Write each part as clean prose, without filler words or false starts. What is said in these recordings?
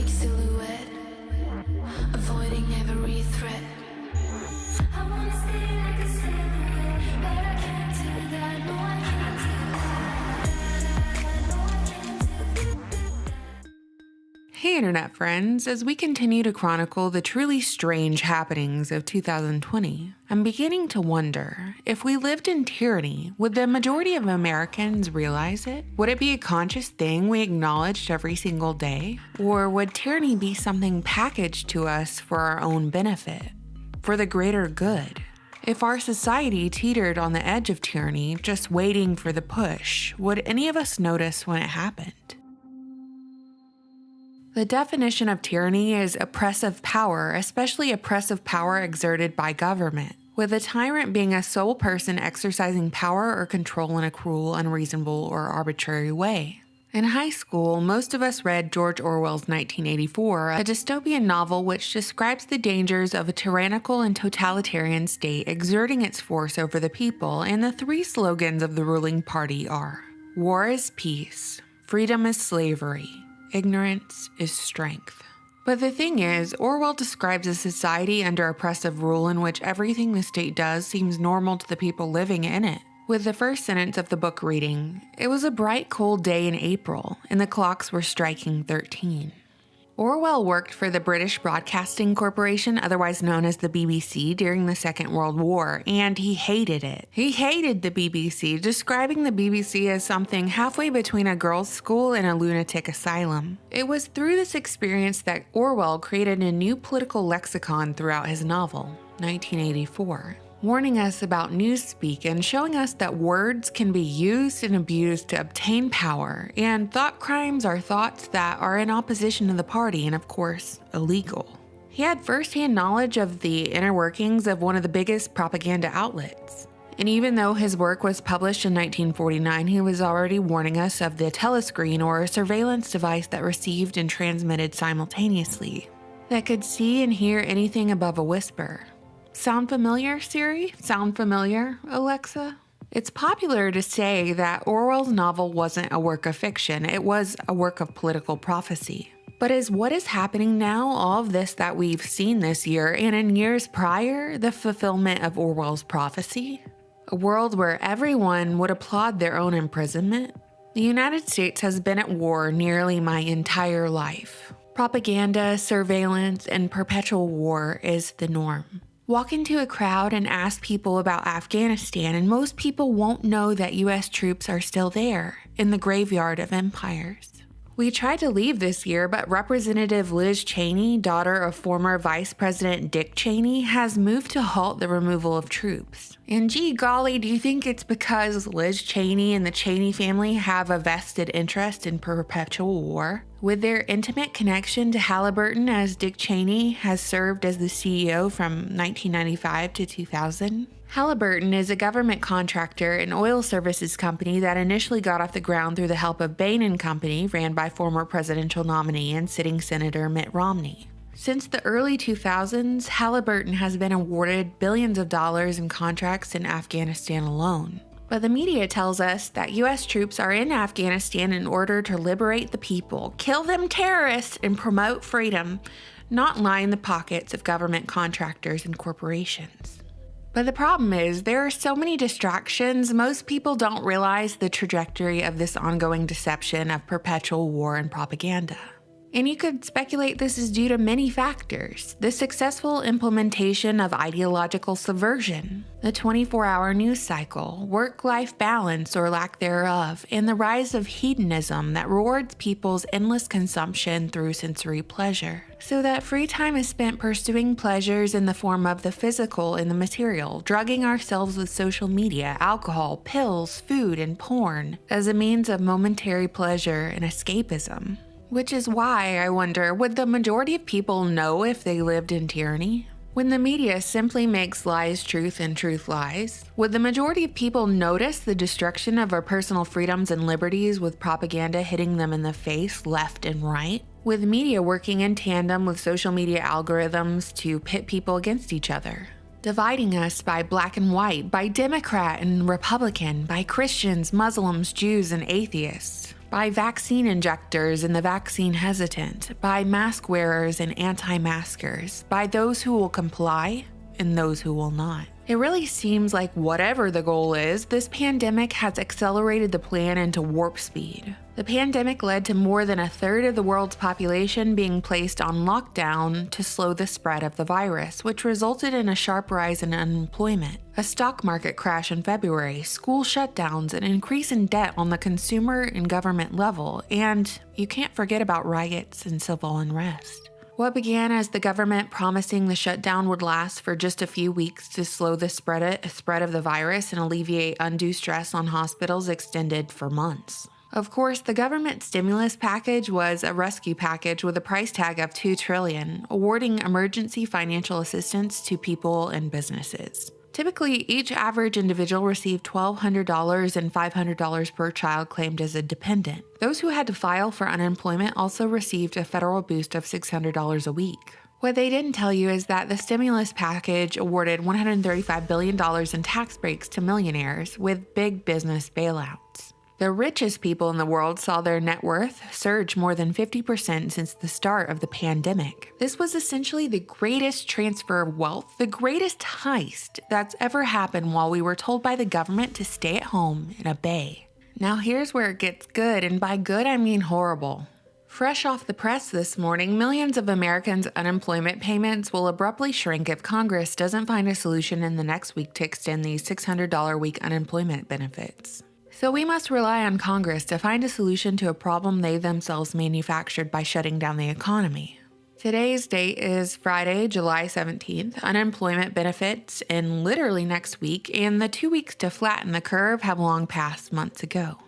weak silhouette, avoiding every threat. I wanna stay like a silhouette, but I can't do that. No, I can't do that. No, I can't do that. Hey Internet friends, as we continue to chronicle the truly strange happenings of 2020, I'm beginning to wonder, if we lived in tyranny, would the majority of Americans realize it? Would it be a conscious thing we acknowledged every single day? Or would tyranny be something packaged to us for our own benefit, for the greater good? If our society teetered on the edge of tyranny, just waiting for the push, would any of us notice when it happened? The definition of tyranny is oppressive power, especially oppressive power exerted by government, with a tyrant being a sole person exercising power or control in a cruel, unreasonable, or arbitrary way. In high school, most of us read George Orwell's 1984, a dystopian novel which describes the dangers of a tyrannical and totalitarian state exerting its force over the people, and the three slogans of the ruling party are: war is peace, freedom is slavery, ignorance is strength. But the thing is, Orwell describes a society under oppressive rule in which everything the state does seems normal to the people living in it. With the first sentence of the book reading, "It was a bright, cold day in April, and the clocks were striking 13. Orwell worked for the British Broadcasting Corporation, otherwise known as the BBC, during the Second World War, and he hated it. He hated the BBC, describing the BBC as something halfway between a girls' school and a lunatic asylum. It was through this experience that Orwell created a new political lexicon throughout his novel, 1984. Warning us about newspeak and showing us that words can be used and abused to obtain power, and thought crimes are thoughts that are in opposition to the party and, of course, illegal. He had first-hand knowledge of the inner workings of one of the biggest propaganda outlets. And even though his work was published in 1949, he was already warning us of the telescreen, or a surveillance device that received and transmitted simultaneously, that could see and hear anything above a whisper. Sound familiar, Siri? Sound familiar, Alexa? It's popular to say that Orwell's novel wasn't a work of fiction, it was a work of political prophecy. But is what is happening now, all of this that we've seen this year and in years prior, the fulfillment of Orwell's prophecy? A world where everyone would applaud their own imprisonment? The United States has been at war nearly my entire life. Propaganda, surveillance, and perpetual war is the norm. Walk into a crowd and ask people about Afghanistan, and most people won't know that US troops are still there, in the graveyard of empires. We tried to leave this year, but Representative Liz Cheney, daughter of former Vice President Dick Cheney, has moved to halt the removal of troops. And gee golly, do you think it's because Liz Cheney and the Cheney family have a vested interest in perpetual war? With their intimate connection to Halliburton, as Dick Cheney has served as the CEO from 1995 to 2000? Halliburton is a government contractor and oil services company that initially got off the ground through the help of Bain & Company, ran by former presidential nominee and sitting Senator Mitt Romney. Since the early 2000s, Halliburton has been awarded billions of dollars in contracts in Afghanistan alone. But the media tells us that US troops are in Afghanistan in order to liberate the people, kill them terrorists, and promote freedom, not line the pockets of government contractors and corporations. But the problem is, there are so many distractions, most people don't realize the trajectory of this ongoing deception of perpetual war and propaganda. And you could speculate this is due to many factors: the successful implementation of ideological subversion, the 24-hour news cycle, work-life balance or lack thereof, and the rise of hedonism that rewards people's endless consumption through sensory pleasure, so that free time is spent pursuing pleasures in the form of the physical and the material, drugging ourselves with social media, alcohol, pills, food, and porn as a means of momentary pleasure and escapism. Which is why I wonder, would the majority of people know if they lived in tyranny? When the media simply makes lies truth and truth lies, would the majority of people notice the destruction of our personal freedoms and liberties with propaganda hitting them in the face left and right? With media working in tandem with social media algorithms to pit people against each other? Dividing us by black and white, by Democrat and Republican, by Christians, Muslims, Jews, and atheists. by vaccine injectors and the vaccine hesitant, by mask wearers and anti-maskers, by those who will comply and those who will not. It really seems like whatever the goal is, this pandemic has accelerated the plan into warp speed. The pandemic led to more than a third of the world's population being placed on lockdown to slow the spread of the virus, which resulted in a sharp rise in unemployment, a stock market crash in February, school shutdowns, an increase in debt on the consumer and government level, and you can't forget about riots and civil unrest. What began as the government promising the shutdown would last for just a few weeks to slow the spread of the virus and alleviate undue stress on hospitals extended for months. Of course, the government stimulus package was a rescue package with a price tag of $2 trillion, awarding emergency financial assistance to people and businesses. Typically, each average individual received $1,200 and $500 per child claimed as a dependent. Those who had to file for unemployment also received a federal boost of $600 a week. What they didn't tell you is that the stimulus package awarded $135 billion in tax breaks to millionaires with big business bailouts. The richest people in the world saw their net worth surge more than 50% since the start of the pandemic. This was essentially the greatest transfer of wealth, the greatest heist that's ever happened while we were told by the government to stay at home and obey. Now here's where it gets good, and by good I mean horrible. Fresh off the press this morning, millions of Americans' unemployment payments will abruptly shrink if Congress doesn't find a solution in the next week to extend these $600 a week unemployment benefits. So we must rely on Congress to find a solution to a problem they themselves manufactured by shutting down the economy. Today's date is Friday, July 17th. Unemployment benefits in literally next week, and the 2 weeks to flatten the curve have long passed months ago.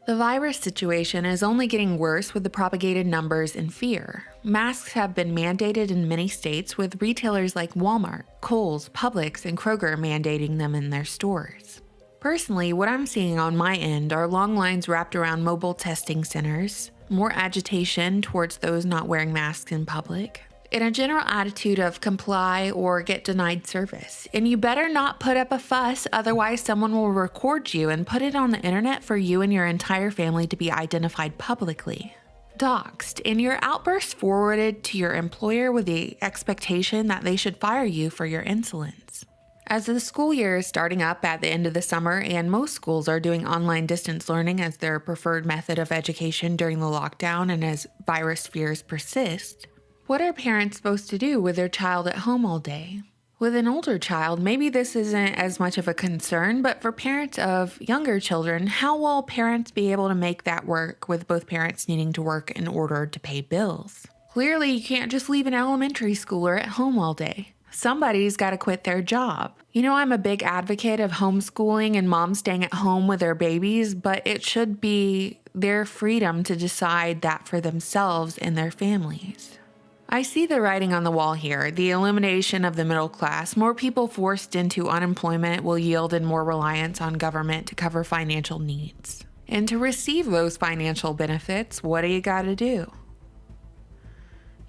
The virus situation is only getting worse with the propagated numbers and fear. Masks have been mandated in many states, with retailers like Walmart, Kohl's, Publix, and Kroger mandating them in their stores. Personally, what I'm seeing on my end are long lines wrapped around mobile testing centers, more agitation towards those not wearing masks in public, and a general attitude of comply or get denied service. And you better not put up a fuss, otherwise someone will record you and put it on the internet for you and your entire family to be identified publicly. Doxed, and your outbursts forwarded to your employer with the expectation that they should fire you for your insolence. As the school year is starting up at the end of the summer, and most schools are doing online distance learning as their preferred method of education during the lockdown and as virus fears persist, what are parents supposed to do with their child at home all day? With an older child, maybe this isn't as much of a concern, but for parents of younger children, how will parents be able to make that work with both parents needing to work in order to pay bills? Clearly, you can't just leave an elementary schooler at home all day. Somebody's got to quit their job. You know, I'm a big advocate of homeschooling and moms staying at home with their babies, but it should be their freedom to decide that for themselves and their families. I see the writing on the wall here, the elimination of the middle class. More people forced into unemployment will yield in more reliance on government to cover financial needs. And to receive those financial benefits, what do you got to do?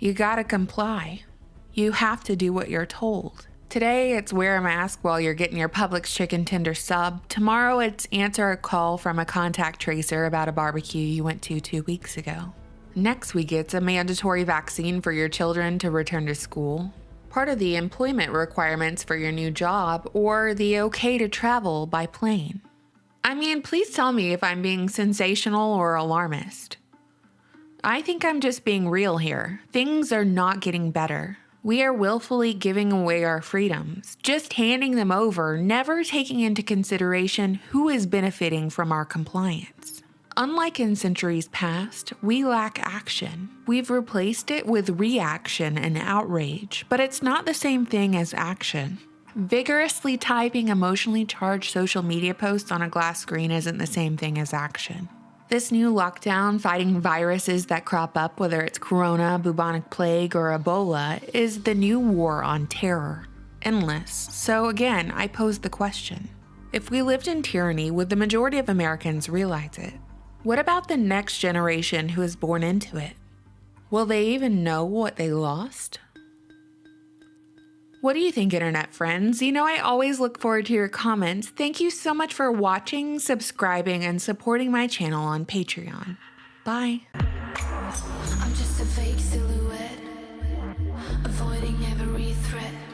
You got to comply. You have to do what you're told. Today, it's wear a mask while you're getting your Publix chicken tender sub. Tomorrow, it's answer a call from a contact tracer about a barbecue you went to 2 weeks ago. Next week, it's a mandatory vaccine for your children to return to school, part of the employment requirements for your new job, or the okay to travel by plane. I mean, please tell me if I'm being sensational or alarmist. I think I'm just being real here. Things are not getting better. We are willfully giving away our freedoms, just handing them over, never taking into consideration who is benefiting from our compliance. Unlike in centuries past, we lack action. We've replaced it with reaction and outrage, but it's not the same thing as action. Vigorously typing emotionally charged social media posts on a glass screen isn't the same thing as action. This new lockdown, fighting viruses that crop up, whether it's corona, bubonic plague, or Ebola, is the new war on terror. Endless. So again, I pose the question. If we lived in tyranny, would the majority of Americans realize it? What about the next generation who is born into it? Will they even know what they lost? What do you think, internet friends? You know, I always look forward to your comments. Thank you so much for watching, subscribing, and supporting my channel on Patreon. Bye. I'm just a fake silhouette, avoiding every threat.